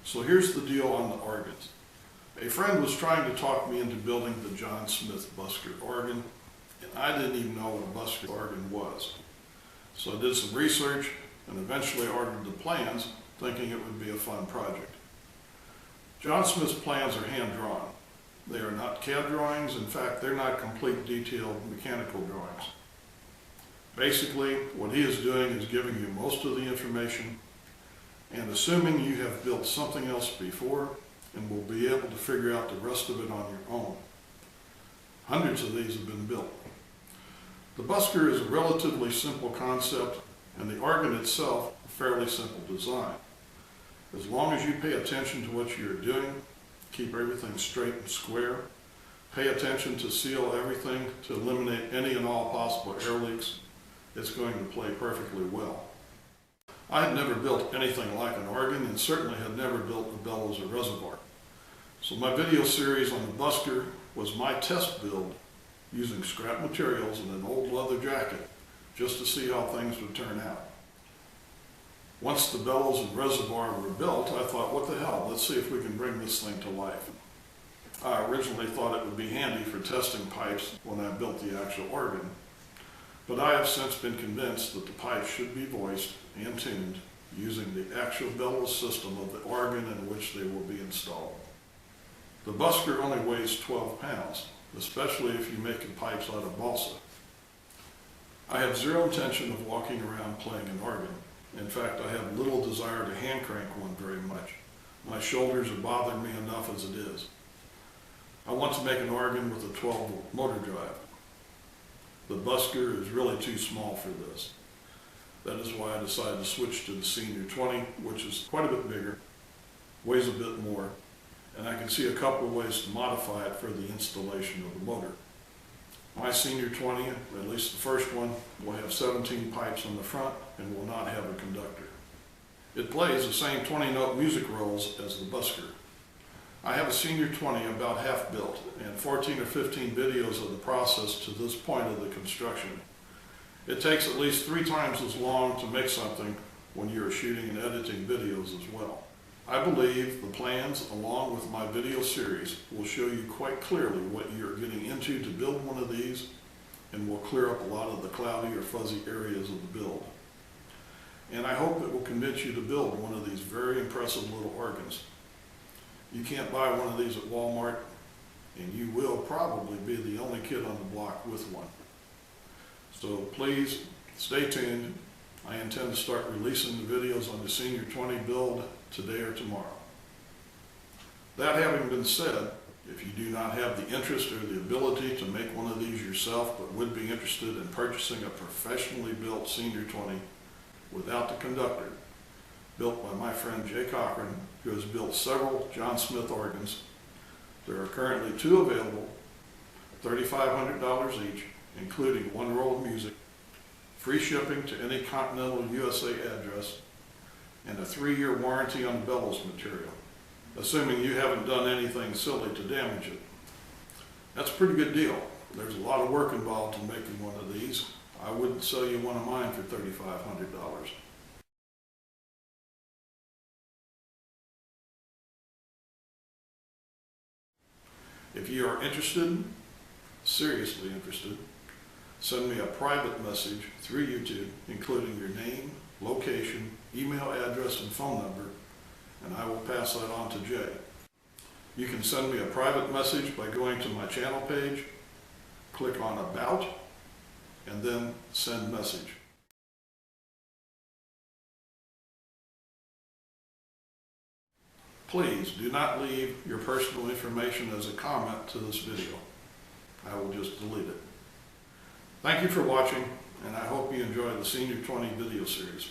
So here's the deal on the organs. A friend was trying to talk me into building the John Smith Busker organ, and I didn't even know what a Busker organ was. So I did some research and eventually ordered the plans, thinking it would be a fun project. John Smith's plans are hand-drawn. They are not CAD drawings. In fact, they're not complete detailed mechanical drawings. Basically, what he is doing is giving you most of the information and assuming you have built something else before and will be able to figure out the rest of it on your own. Hundreds of these have been built. The Busker is a relatively simple concept, and the organ itself a fairly simple design. As long as you pay attention to what you're doing, keep everything straight and square, pay attention to seal everything to eliminate any and all possible air leaks, it's going to play perfectly well. I had never built anything like an organ and certainly had never built a bellows or reservoir. So my video series on the Busker was my test build using scrap materials and an old leather jacket just to see how things would turn out. Once the bellows and reservoir were built, I thought, what the hell, let's see if we can bring this thing to life. I originally thought it would be handy for testing pipes when I built the actual organ, but I have since been convinced that the pipes should be voiced and tuned using the actual bellows system of the organ in which they will be installed. The Busker only weighs 12 pounds, especially if you're making pipes out of balsa. I have zero intention of walking around playing an organ. In fact, I have little desire to hand crank one very much. My shoulders are bothering me enough as it is. I want to make an organ with a 12-volt motor drive. The Busker is really too small for this. That is why I decided to switch to the Senior 20, which is quite a bit bigger, weighs a bit more, and I can see a couple of ways to modify it for the installation of the motor. My Senior 20, at least the first one, will have 17 pipes on the front and will not have a conductor. It plays the same 20-note music rolls as the Busker. I have a Senior 20 about half built and 14 or 15 videos of the process to this point of the construction. It takes at least 3 times as long to make something when you are shooting and editing videos as well. I believe the plans, along with my video series, will show you quite clearly what you're getting into to build one of these and will clear up a lot of the cloudy or fuzzy areas of the build. And I hope it will convince you to build one of these very impressive little organs. You can't buy one of these at Walmart, and you will probably be the only kid on the block with one. So please stay tuned. I intend to start releasing the videos on the Senior 20 build today or tomorrow. That having been said, if you do not have the interest or the ability to make one of these yourself but would be interested in purchasing a professionally built Senior 20 without the conductor, built by my friend Jay Cochran, who has built several John Smith organs, there are currently 2 available, $3,500 each, including 1 roll of music, free shipping to any continental USA address, and a 3-year warranty on the bellows material, assuming you haven't done anything silly to damage it. That's a pretty good deal. There's a lot of work involved in making one of these. I wouldn't sell you one of mine for $3,500. If you are interested, seriously interested, send me a private message through YouTube, including your name, location, email address, and phone number, and I will pass that on to Jay. You can send me a private message by going to my channel page, click on About, and then Send Message. Please do not leave your personal information as a comment to this video. I will just delete it. Thank you for watching, and I hope you enjoy the Senior 20 video series.